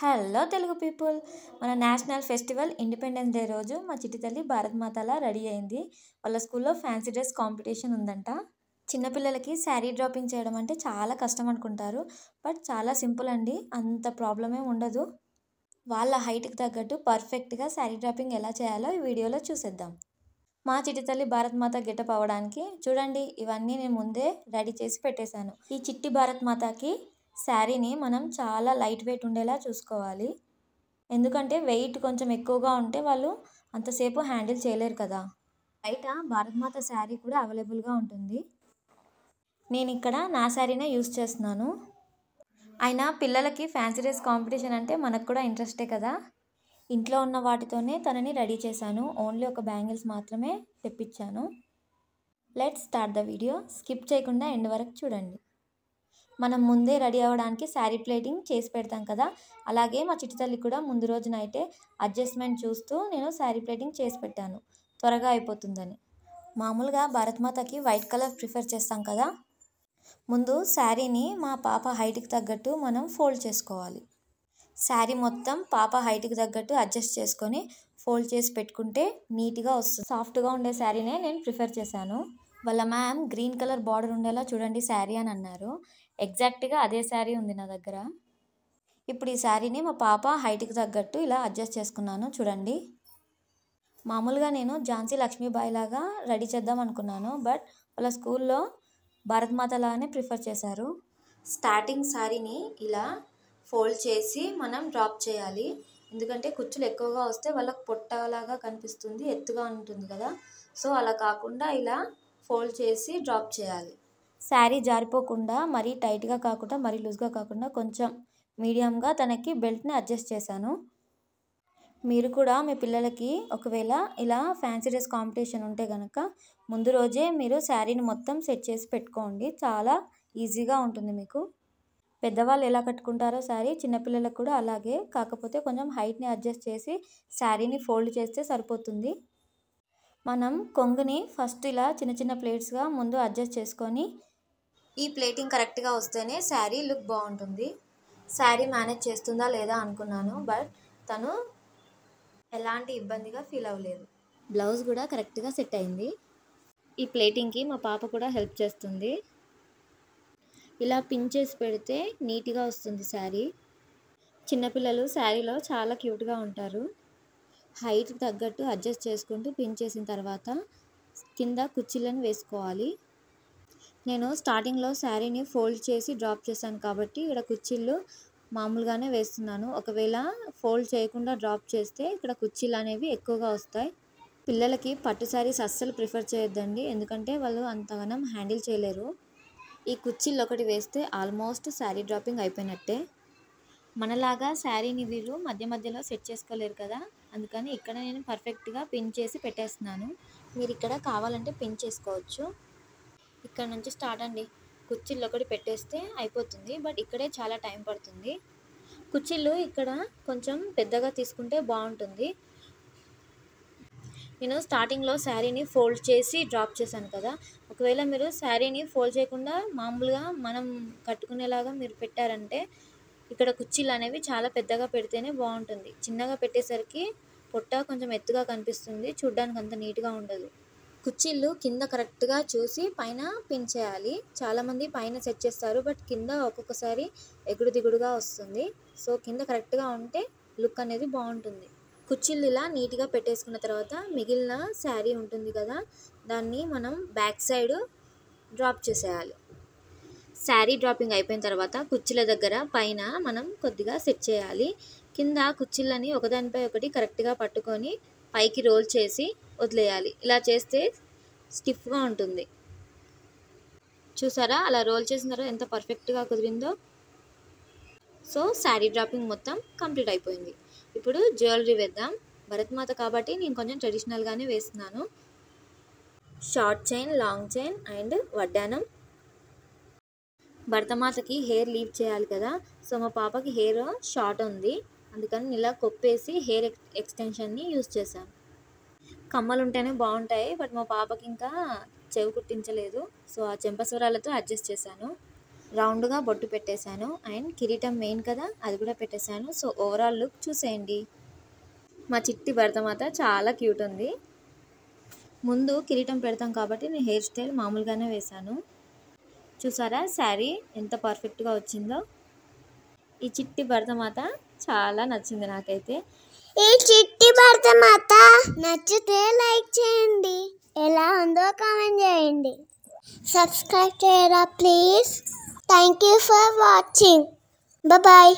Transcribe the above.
Hello Telugu people, మన national festival independence day రోజు మా చిట్టి తల్లి భారత్ మాతలా రెడీ అయింది. వాళ్ళ స్కూల్లో ఫ్యాన్సీ డ్రెస్ కాంపిటీషన్ ఉందంట. చిన్నపిల్లలకి శారీ డ్రాపింగ్ చేయడం అంటే చాలా కష్టం అనుకుంటారు, బట్ చాలా సింపుల్ అండి. అంత ప్రాబ్లమే ఉండదు. వాళ్ళ హైట్కి తగ్గట్టు పర్ఫెక్ట్గా శారీ డ్రాపింగ్ ఎలా చేయాలో ఈ వీడియోలో చూసేద్దాం. మా చిట్టి తల్లి భారత్ మాత గెటప్ అవ్వడానికి చూడండి, ఇవన్నీ నేను ముందే రెడీ చేసి పెట్టేశాను. ఈ చిట్టి భారత్ మాతకి శారీని మనం చాలా లైట్ వెయిట్ ఉండేలా చూసుకోవాలి. ఎందుకంటే వెయిట్ కొంచెం ఎక్కువగా ఉంటే వాళ్ళు అంతసేపు హ్యాండిల్ చేయలేరు కదా. బయట భారత్ మాత శారీ కూడా అవైలబుల్గా ఉంటుంది. నేను ఇక్కడ నా శారీనే యూస్ చేస్తున్నాను. అయినా పిల్లలకి ఫ్యాన్సీ డ్రెస్ కాంపిటీషన్ అంటే మనకు కూడా ఇంట్రెస్టే కదా. ఇంట్లో ఉన్న వాటితోనే తనని రెడీ చేశాను. ఓన్లీ ఒక బ్యాంగిల్స్ మాత్రమే తెప్పించాను. Let's start the video. Skip చేయకుండా ఎండ్ వరకు చూడండి. మనం ముందే రెడీ అవ్వడానికి శారీ ప్లేటింగ్ చేసి పెడతాం కదా, అలాగే మా చిట్టి తల్లి కూడా ముందు రోజు నైటే అడ్జస్ట్మెంట్ చూస్తూ నేను శారీ ప్లేటింగ్ చేసి పెట్టాను, త్వరగా అయిపోతుందని. మామూలుగా భారత్ మాతకి వైట్ కలర్ ప్రిఫర్ చేస్తాం కదా. ముందు శారీని మా పాప హైట్కి తగ్గట్టు మనం ఫోల్డ్ చేసుకోవాలి. శారీ మొత్తం పాప హైట్కి తగ్గట్టు అడ్జస్ట్ చేసుకొని ఫోల్డ్ చేసి పెట్టుకుంటే నీట్గా వస్తుంది. సాఫ్ట్గా ఉండే శారీనే నేను ప్రిఫర్ చేశాను. వాళ్ళ మ్యామ్ గ్రీన్ కలర్ బార్డర్ ఉండేలా చూడండి శారీ అని అన్నారు. ఎగ్జాక్ట్గా అదే శారీ ఉంది నా దగ్గర. ఇప్పుడు ఈ శారీని మా పాప హైట్కి తగ్గట్టు ఇలా అడ్జస్ట్ చేసుకున్నాను చూడండి. మామూలుగా నేను ఝాన్సీ లక్ష్మీబాయి లాగా రెడీ చేద్దాం అనుకున్నాను, బట్ వాళ్ళ స్కూల్లో భారత్ మాత లాగానే ప్రిఫర్ చేశారు. స్టార్టింగ్ శారీని ఇలా ఫోల్డ్ చేసి మనం డ్రాప్ చేయాలి. ఎందుకంటే కుచ్చులు ఎక్కువగా వస్తే వాళ్ళకి పొట్టలాగా కనిపిస్తుంది, ఎత్తుగా ఉంటుంది కదా. సో అలా కాకుండా ఇలా ఫోల్డ్ చేసి డ్రాప్ చేయాలి. శారీ జారిపోకుండా మరీ టైట్గా కాకుండా మరీ లూజ్గా కాకుండా కొంచెం మీడియంగా తనకి బెల్ట్ని అడ్జస్ట్ చేశాను. మీరు కూడా మీ పిల్లలకి ఒకవేళ ఇలా ఫ్యాన్సీ డ్రెస్ కాంపిటీషన్ ఉంటే కనుక ముందు రోజే మీరు శారీని మొత్తం సెట్ చేసి పెట్టుకోండి. చాలా ఈజీగా ఉంటుంది మీకు. పెద్దవాళ్ళు ఎలా కట్టుకుంటారో శారీ, చిన్నపిల్లలకు కూడా అలాగే, కాకపోతే కొంచెం హైట్ని అడ్జస్ట్ చేసి శారీని ఫోల్డ్ చేస్తే సరిపోతుంది. మనం కొంగుని ఫస్ట్ ఇలా చిన్న చిన్న ప్లేట్స్గా ముందు అడ్జస్ట్ చేసుకొని ఈ ప్లేటింగ్ కరెక్ట్గా వస్తేనే శారీ లుక్ బాగుంటుంది. శారీ మేనేజ్ చేస్తుందా లేదా అనుకున్నాను, బట్ తను ఎలాంటి ఇబ్బందిగా ఫీల్ అవ్వలేదు. బ్లౌజ్ కూడా కరెక్ట్గా సెట్ అయింది. ఈ ప్లేటింగ్కి మా పాప కూడా హెల్ప్ చేస్తుంది. ఇలా పిన్ చేసి పెడితే నీట్గా వస్తుంది శారీ. చిన్నపిల్లలు శారీలో చాలా క్యూట్గా ఉంటారు. హైట్కి తగ్గట్టు అడ్జస్ట్ చేసుకుంటూ పిన్ చేసిన తర్వాత కింద కుర్చీలను వేసుకోవాలి. నేను స్టార్టింగ్లో శారీని ఫోల్డ్ చేసి డ్రాప్ చేశాను కాబట్టి ఇక్కడ కుర్చీలు మామూలుగానే వేస్తున్నాను. ఒకవేళ ఫోల్డ్ చేయకుండా డ్రాప్ చేస్తే ఇక్కడ కుర్చీలు అనేవి ఎక్కువగా వస్తాయి. పిల్లలకి పట్టు శారీస్ అస్సలు ప్రిఫర్ చేయొద్దండి, ఎందుకంటే వాళ్ళు అంతగానం హ్యాండిల్ చేయలేరు. ఈ కుర్చీలు ఒకటి వేస్తే ఆల్మోస్ట్ శారీ డ్రాపింగ్ అయిపోయినట్టే. మనలాగా శారీని వీళ్ళు మధ్య మధ్యలో సెట్ చేసుకోలేరు కదా, అందుకని ఇక్కడ నేను పర్ఫెక్ట్గా పిన్ చేసి పెట్టేస్తున్నాను. మీరు ఇక్కడ కావాలంటే పిన్ చేసుకోవచ్చు. ఇక్కడ నుంచి స్టార్ట్ అండి. కుర్చీలు ఒకటి పెట్టేస్తే అయిపోతుంది, బట్ ఇక్కడే చాలా టైం పడుతుంది. కుర్చీలు ఇక్కడ కొంచెం పెద్దగా తీసుకుంటే బాగుంటుంది. నేను స్టార్టింగ్లో శారీని ఫోల్డ్ చేసి డ్రాప్ చేశాను కదా, ఒకవేళ మీరు శారీని ఫోల్డ్ చేయకుండా మామూలుగా మనం కట్టుకునేలాగా మీరు పెట్టారంటే ఇక్కడ కుర్చీలు అనేవి చాలా పెద్దగా పెడితేనే బాగుంటుంది. చిన్నగా పెట్టేసరికి పొట్ట కొంచెం ఎత్తుగా కనిపిస్తుంది, చూడ్డానికి అంత నీట్గా ఉండదు. కుర్చీలు కింద కరెక్ట్గా చూసి పైన పిన్ చేయాలి. చాలామంది పైన సెట్ చేస్తారు, బట్ కింద ఒక్కొక్కసారి ఎగుడు దిగుడుగా వస్తుంది. సో కింద కరెక్ట్గా ఉంటే లుక్ అనేది బాగుంటుంది. కుర్చీలు ఇలా నీట్గా పెట్టేసుకున్న తర్వాత మిగిలిన శారీ ఉంటుంది కదా, దాన్ని మనం బ్యాక్ సైడ్ డ్రాప్ చేసేయాలి. శారీ డ్రాపింగ్ అయిపోయిన తర్వాత కుర్చీల దగ్గర పైన మనం కొద్దిగా సెట్ చేయాలి. కింద కుర్చీలని ఒకదానిపై ఒకటి కరెక్ట్గా పట్టుకొని పైకి రోల్ చేసి వదిలేయాలి. ఇలా చేస్తే స్టిఫ్గా ఉంటుంది. చూసారా, అలా రోల్ చేసిన తర్వాత ఎంత పర్ఫెక్ట్గా కుదిరిందో. సో శారీ డ్రాపింగ్ మొత్తం కంప్లీట్ అయిపోయింది. ఇప్పుడు జ్యువెలరీ వేద్దాం. భరత్ మాత కాబట్టి నేను కొంచెం ట్రెడిషనల్గానే వేస్తున్నాను. Short chain, long chain and వడ్డానం. భరతమాతకి హెయిర్ లీవ్ చేయాలి కదా, సో మా పాపకి హెయిర్ షార్ట్ ఉంది, అందుకని ఇలా కొప్పేసి హెయిర్ ఎక్స్టెన్షన్ని యూజ్ చేశాను. కమ్మలు ఉంటేనే బాగుంటాయి, బట్ మా పాపకి ఇంకా చెవి కుట్టించలేదు, సో ఆ చెంపస్వరాలతో అడ్జస్ట్ చేశాను. రౌండ్గా బొట్టు పెట్టేశాను అండ్ కిరీటం మెయిన్ కదా అది కూడా పెట్టేశాను. సో ఓవరాల్ లుక్ చూసేయండి. మా చిట్టి భరతమాత చాలా క్యూట్ ఉంది. ముందు కిరీటం పెడతాం కాబట్టి నేను హెయిర్ స్టైల్ మామూలుగానే వేశాను. చూసారా శారీ ఎంత పర్ఫెక్ట్గా వచ్చిందో. ఈ చిట్టి భరతమాత చాలా నచ్చింది నాకైతే. ఈ చిట్టి భరతమాత నచ్చితే లైక్ చేయండి, ఎలా ఉందో కామెంట్ చేయండి, సబ్స్క్రైబ్ చేయరా please. Thank you for watching. Bye.